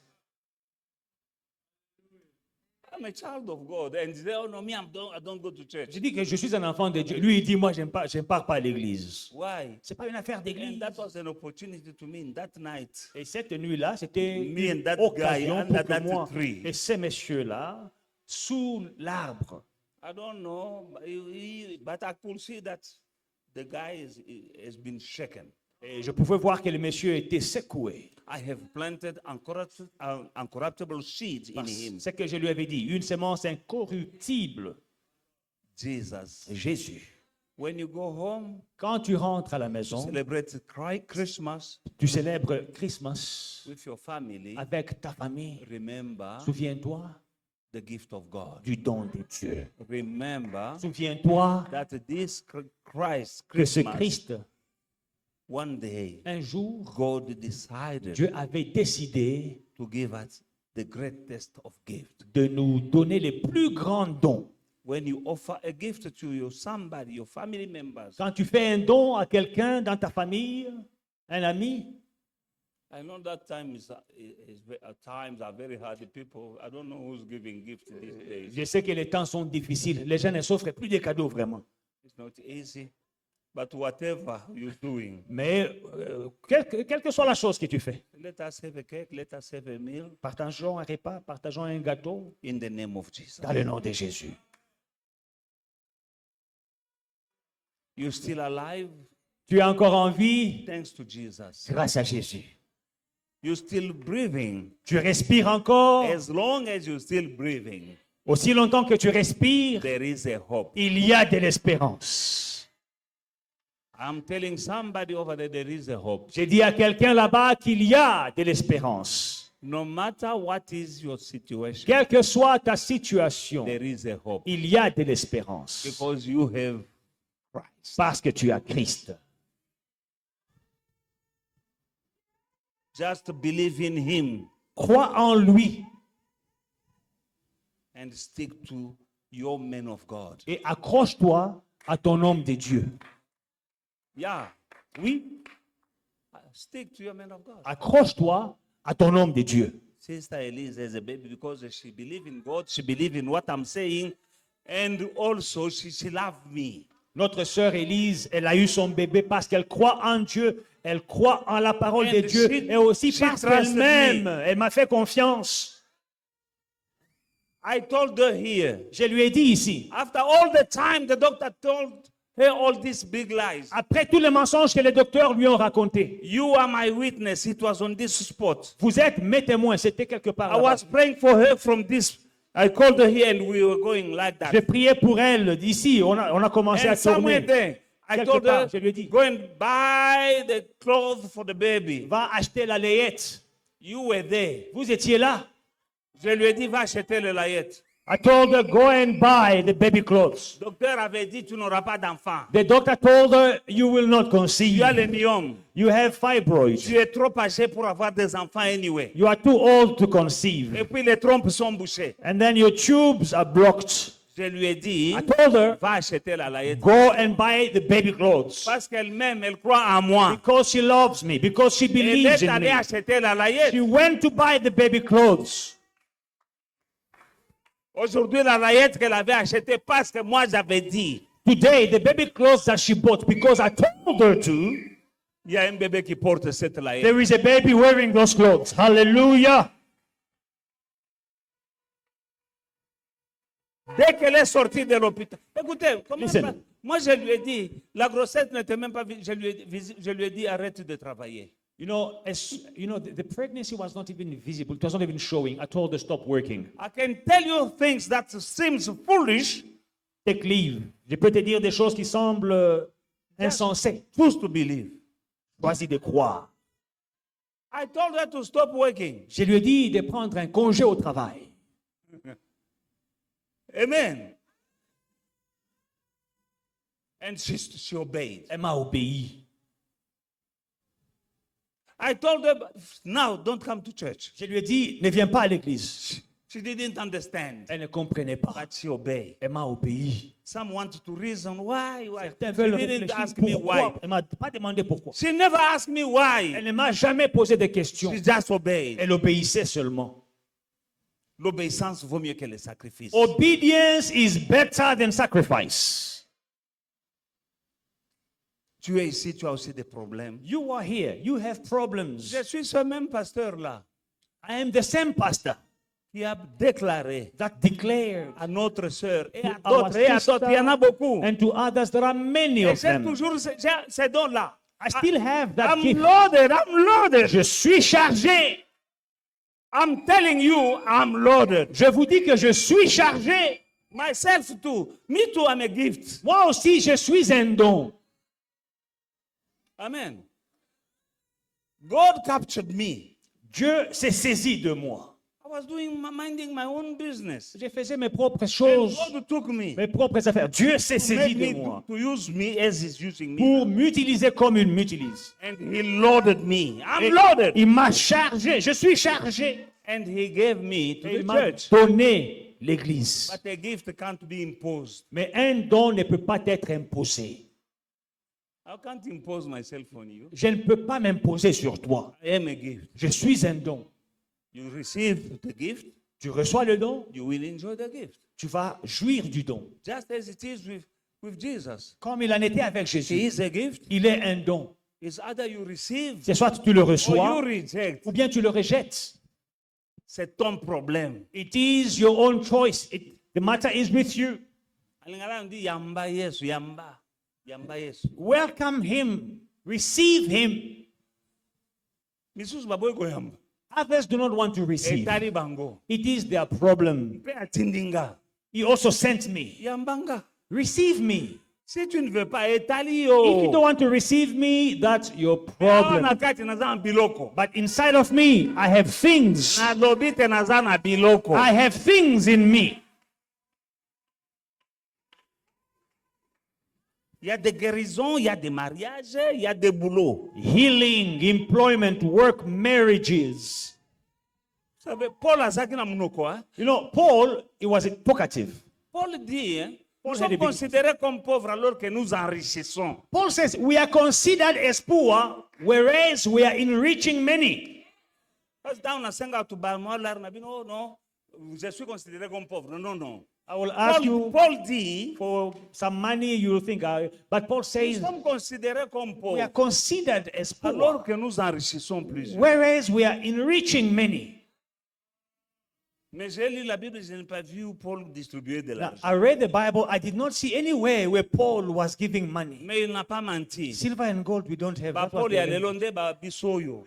I'm a child of God. And he said, oh no, me, I don't go to church. J'ai dit que je suis un enfant de Dieu. Lui, il dit, moi, je ne pars pas à l'église. Why? Ce n'est pas une affaire And d'église. that was an opportunity to me in that night. Et cette nuit-là, c'était Me and that une guy occasion under pour que that moi tree. et ces messieurs-là, sous l'arbre, I don't know, but I could see that the guy has been shaken. et je pouvais voir que le monsieur était secoué. I have planted uncorruptible seeds in him. C'est ce que je lui avais dit, une semence incorruptible. Jesus. Jésus. When you go home, Quand tu rentres à la maison, celebrate Christmas tu célèbres Christmas with your family. avec ta famille. Remember Souviens-toi the gift of God. du don de Dieu. Remember Souviens-toi that this Christ, que ce Christmas, Christ, one day, un jour, God decided Dieu avait décidé to give us the greatest of gifts. de nous donner les plus grands dons. When you offer a gift to somebody, your family members, Quand tu fais un don à quelqu'un dans ta famille, un ami, I know that times are very hard. The people, I don't know who's giving gifts these days. je sais que les temps sont difficiles. Les gens ne s'offrent plus des cadeaux vraiment. It's not easy. But whatever you're doing, Mais quelle que soit la chose que tu fais, let us have a cake, let us have a meal partageons un repas, partageons un gâteau in the name of Jesus. dans le nom de Jésus. You're still alive Tu es encore en vie thanks to Jesus. grâce à Jésus. You're still breathing Tu respires encore. as long as you're still breathing. Aussi longtemps que tu respires, There is a hope. il y a de l'espérance. I'm telling somebody over there is a hope. J'ai dit à quelqu'un là-bas qu'il y a de l'espérance. No matter what is your situation, Quelle que soit ta situation, there is a hope il y a de l'espérance. because you have Christ. Parce que tu as Christ. Just believe in Him Crois en lui and stick to your man of God. et accroche-toi à ton homme de Dieu. Yeah, Oui, stick to your man of God. accroche-toi à ton homme de Dieu. Sister Elise has a baby because she believes in God, she believes in what I'm saying, and also she loves me. Notre sœur Élise, elle a eu son bébé parce qu'elle croit en Dieu, elle croit en la parole de And Dieu she- et aussi she parce trusted qu'elle m'aime. Elle m'a fait confiance. I told her here, Je lui ai dit ici, after all the time the doctor told her all these big lies, après tous les mensonges que les docteurs lui ont racontés, you are my witness. It was on this spot. vous êtes mes témoins, c'était quelque part I là-bas. was praying for her from this. I called her here and we were going like that. J'ai prié pour elle d'ici, on a commencé And à somewhere tourner. there, I Quelque told her, part, je lui ai dit, go and buy the clothes for the baby. va acheter la layette. You were there. Vous étiez là. Je lui ai dit, va acheter le layette. I told her, go and buy the baby clothes. Le docteur avait dit, tu n'auras pas d'enfant. The doctor told her, you will not conceive. Tu as le myome. You have fibroids. Tu es trop âgé pour avoir des enfants anyway. You are too old to conceive. Et puis les trompes sont bouchées. And then your tubes are blocked. Je lui ai dit, I told her, va acheter la layette. go and buy the baby clothes. Parce qu'elle m'aime, elle croit en moi. Because she loves me, because she Elle believes est in allée me. acheter la layette. She went to buy the baby clothes. Aujourd'hui, la layette qu'elle avait achetée parce que moi j'avais dit, Today, the baby clothes that she bought, because I told her to, il y a un bébé qui porte cette layette. there is a baby wearing those clothes. Hallelujah. Dès qu'elle est sortie de l'hôpital. Écoutez, comment Listen. ça- moi je lui ai dit, la grossesse n'était même pas. Je lui ai dit, arrête de travailler. You know, the pregnancy was not even visible. It was not even showing. I told her, stop working. I can tell you things that seems foolish. Take leave. Je peux te dire des choses qui semblent insensées. Choose to believe. Choisis de croire. I told her to stop working. Je lui ai dit de prendre un congé au travail. Amen. And she obeyed. Elle m'a obéi. I told her, now don't come to church. Je lui ai dit, ne viens pas à l'église. She didn't understand. Elle ne comprenait pas. But she obeyed. Elle m'a obéi. Some want to reason why. Certains She veulent didn't réfléchir ask me pourquoi. why. Elle m'a pas demandé pourquoi. She never asked me why. Elle ne m'a jamais posé de questions. She just obeyed. Elle obéissait seulement. L'obéissance vaut mieux que le sacrifice. Obedience is better than sacrifice. Tu es ici, tu as aussi des problèmes. You are here. You have problems. Je suis ce même pasteur-là I am the same pastor qui a déclaré that declared à notre sœur et à to our d'autres, et à d'autres, il y en a beaucoup. and to others. There are many Et of j'ai them. toujours ces dons-là. I still have that I'm gift. loaded, I'm loaded. Je suis chargé. I'm telling you, I'm loaded. Je vous dis que je suis chargé. Myself too. Me too, I'm a gift. Moi aussi, je suis un don. Amen. God captured me. Dieu s'est saisi de moi. I was minding my own business. Je faisais mes propres And choses, God took me. mes propres affaires. Dieu s'est To saisi make de me moi to use me as He's using me. pour m'utiliser comme il m'utilise. And He loaded me. I'm Et loaded. il m'a chargé. Je suis chargé. And He gave me to Et il the m'a church. donné l'Église. But a gift can't be imposed. Mais un don ne peut pas être imposé. I can't impose myself on you. Je ne peux pas m'imposer sur toi. I am a gift. Je suis un don. You receive the gift, Tu reçois le don, you will enjoy the gift. tu vas jouir du don. Just as it is with Jesus. Comme il en était avec He Jésus. is a gift. Il est un don. It's either you receive C'est soit tu le or you reçois reject. ou bien tu le rejettes. C'est ton problème. It is your own choice. The matter is with you. Alingala on dit yamba Yesu, yamba. Yamba Yesu. Welcome him. Receive him. Misusu baboy go yamba. Others do not want to receive. Etari bango. It is their problem. Pe atindinga. He also sent me. Yambanga. Receive me. Si tu ne veux pas, etali If you yo. don't want to receive me, that's your Awa problem. na kati naza na biloko. But inside of me, I have things. Nalobi te naza na biloko. I have things in me. Il y a des guérisons, il y a des mariages, il y a des boulots. Healing, employment, work, marriages. Vous savez, Paul azaki na munoko, hein? You know, Paul, he was talkative. Paul dit, hein, Paul nous had a sommes big- considérés comme pauvres alors que nous enrichissons. Paul says, we are considered as poor, whereas we are enriching many. Parce que dans on a 5 to balmo lar na bino, oh non, je suis considéré comme pauvre. Non, non. I will ask you Paul dit, for some money, you will think, but Paul nous says, sommes considérés comme we are pauvres considered as alors poor, que nous enrichissons plusieurs. whereas we are enriching many. Mais j'ai lu la Bible, je n'ai pas vu où Paul distribuait de Now, l'argent. I read the Bible. I did not see anywhere where Paul was giving money. Mais il n'a pas menti. Silver and gold we don't have. Ba That was Paul the ya name. lelo nde ba biso oyo.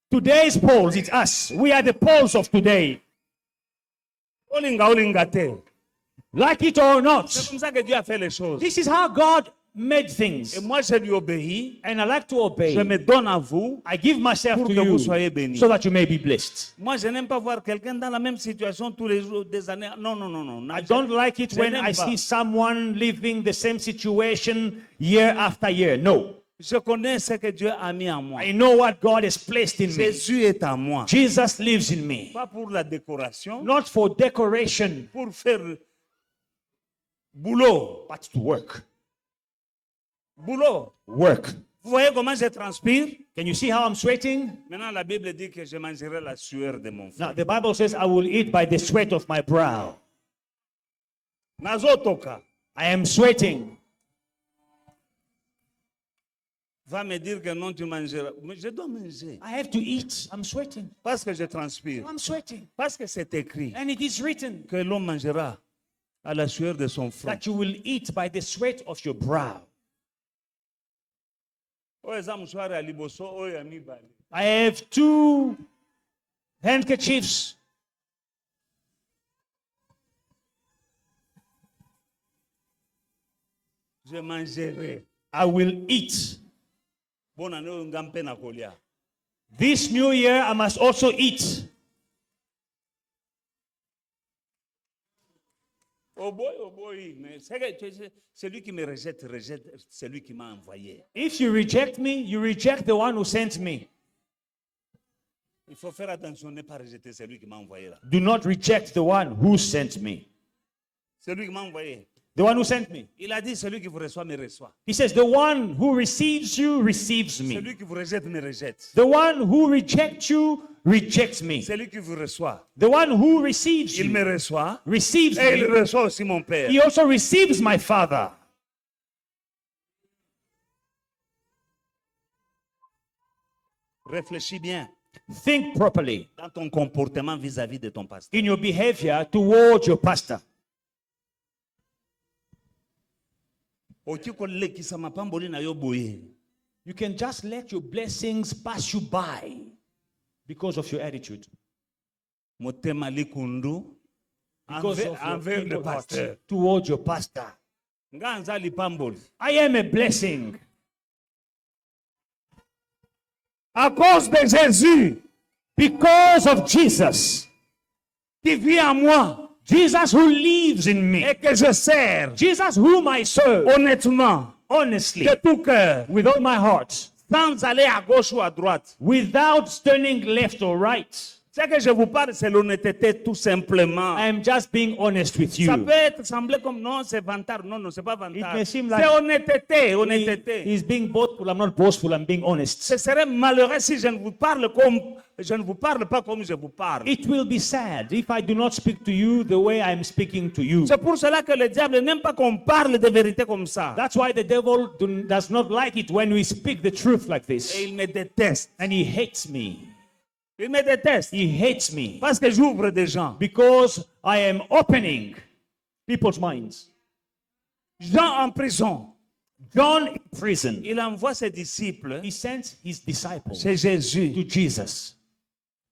Today's Pauls, it's us. We are the Pauls of today. Olinga te. Like it or not, C'est comme ça que Dieu a fait les choses. this is how God made things. Et moi, je lui obéis. And I like to obey. Je me donne à vous. I give myself Pour to que vous you soyez bénis. so that you may be blessed. Moi, je n'aime pas voir quelqu'un dans la même situation tous les jours, des années. Non, non, non, non. I don't like it Je when n'aime I pas. see someone living the same situation year after year. No. Je connais ce que Dieu a mis en moi. I know what God has placed in me. Jésus est en moi. Jesus lives in me. Pas pour la décoration, Not for decoration, pour faire boulot. but to work. Boulot. Work. Vous voyez comment je transpire? Can you see how I'm sweating? Maintenant, la Bible dit que je mangerai la sueur de mon frère. Now, the Bible says, I will eat by the sweat of my brow. Nazotoka I am sweating. va me dire que non, tu mangeras. Mais je dois manger. I have to eat. I'm sweating. Parce que je transpire. I'm sweating. Parce que c'est écrit And it is written que l'homme mangera à la sueur de son front. that you will eat by the sweat of your brow. Oyo eza mshwari ya liboso, oyo ya mibale. I have 2 handkerchiefs. Je mangerai. I will eat. Bonne année oyo nga mpe na kolia. This new year, I must also eat. Oh boy, mais celui qui me rejette, rejette celui qui m'a envoyé. If you reject me, you reject the one who sent me. Il faut faire attention, ne pas rejeter celui qui m'a envoyé là. Do not reject the one who sent me. Celui qui m'a envoyé. The one who sent me. Il a dit, celui qui vous reçoit me reçoit. He says, the one who receives you receives me. Celui qui vous rejette me rejette. The one who rejects you rejects me. Celui qui vous reçoit, The one who receives il me you reçoit. receives Et il me. reçoit aussi mon Père. He also receives my Father. Réfléchis bien Think properly dans ton comportement vis-à-vis de ton pasteur. in your behavior towards your pastor. Okikolekisa mapamboli na yo boye. You can just let your blessings pass you by because of your attitude. Motema likundu Because of your envers le evil heart pasteur. towards your pastor. Nga nza lipamboli. I am a blessing. À cause de Jésus Because of Jesus. qui vit en moi Jesus who lives in me. et que je sers Jesus whom I serve honnêtement, honestly, de tout cœur, with all my heart, sans aller à gauche ou à droite. without turning left or right. Ce que je vous parle, c'est l'honnêteté tout simplement. I am just being honest with Ça you. peut être semblé comme non, c'est vantard. Non, non, c'est pas vantard. may seem C'est like- honnêteté, honnêteté. He's being boastful. I'm not boastful. I'm being honest. Ce serait malheureux si je ne vous parle pas comme je vous parle. It will be sad if I do not speak to you the way I'm speaking to you. C'est pour cela que le diable n'aime pas qu'on parle de vérité comme ça. That's why the devil does not like it when we speak the truth like Et this. il me déteste. And he hates me. Il me déteste. He hates me Parce que j'ouvre des gens. because I am opening people's minds. Jean en prison. John in prison, Il envoie ses disciples he sent his disciples chez Jésus. to Jesus.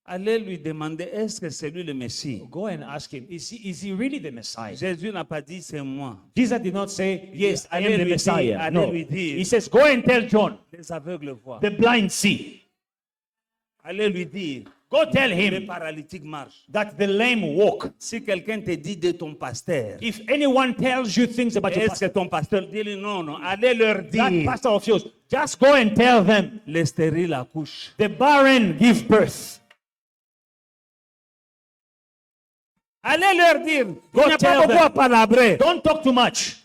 allez lui demander, est-ce que c'est lui le Messie? Go and ask him, is he really the Messiah? Jésus n'a pas dit, c'est moi. Jesus did not say, yes, I Allez am the lui dire, Messiah. allez No. lui dire. He says, go and tell John, Les aveugles voient. the blind see. Allez lui dire, Go tell les him paralytiques marchent. that the lame walk. Si quelqu'un te dit de ton pasteur, If anyone tells you things about your est-ce pastor, que ton pasteur dit non, non, allez leur that dire, pastor of yours, just go and tell them, les stériles accouchent. the barren give birth. Allez leur dire, il n'y a tell pas beaucoup them. à palabrer. Don't talk too much.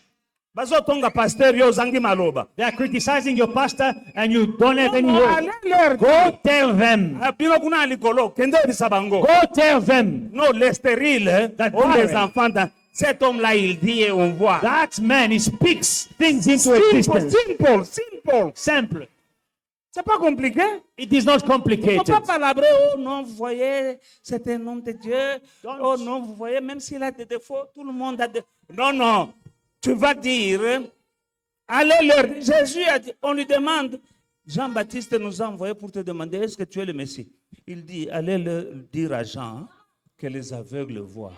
Bazotonga pasteur yo zangi maloba. They are criticizing your pastor and you don't have any word. Allez leur Go dire. tell them. Bino kuna likolo, kende bisabango. Go tell them. Non, les stériles That ont des barren. enfants. Cet homme-là, il dit et on voit. That man, he speaks things into Simple, existence. simple. Simple. C'est pas compliqué. It is not Il ne faut complicated. pas palabrer. Oh non, vous voyez, c'est un homme de Dieu. Don't. Oh non, vous voyez, même s'il a des défauts, tout le monde a des... Non, non. Tu vas dire, allez leur dire. Jésus a dit, on lui demande, Jean-Baptiste nous a envoyé pour te demander, est-ce que tu es le Messie? Il dit, allez leur dire à Jean que les aveugles voient.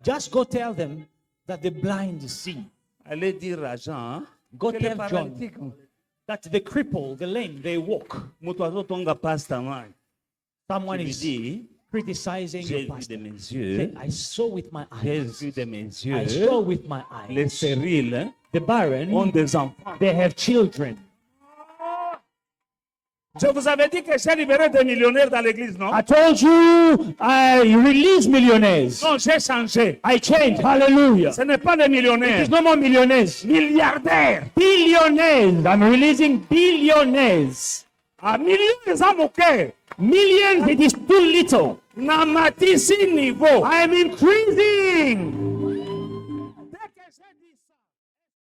Just go tell them that the blind see. Allez dire à Jean Go que les tell John paralytiques... that the cripple, the lame, they walk. Mutuazo tonga pasta man. Someone Tu lui is dis, criticizing j'ai your vu de pastor. mes Say, yeux, I saw with my j'ai eyes. vu de mes I yeux, saw with my les eyes. stériles The barren, ont des enfants. they have children. Je vous avais dit que j'ai libéré des millionnaires dans l'église, non? I told you I release millionaires. Non, j'ai changé. I changed. Hallelujah. Ce n'est pas des millionnaires. There's no more millionaires. Milliardaires. Billionaires. I'm releasing billionaires. À millions de amoureux. Millions, it is too little. Na matisi niveau. I am increasing.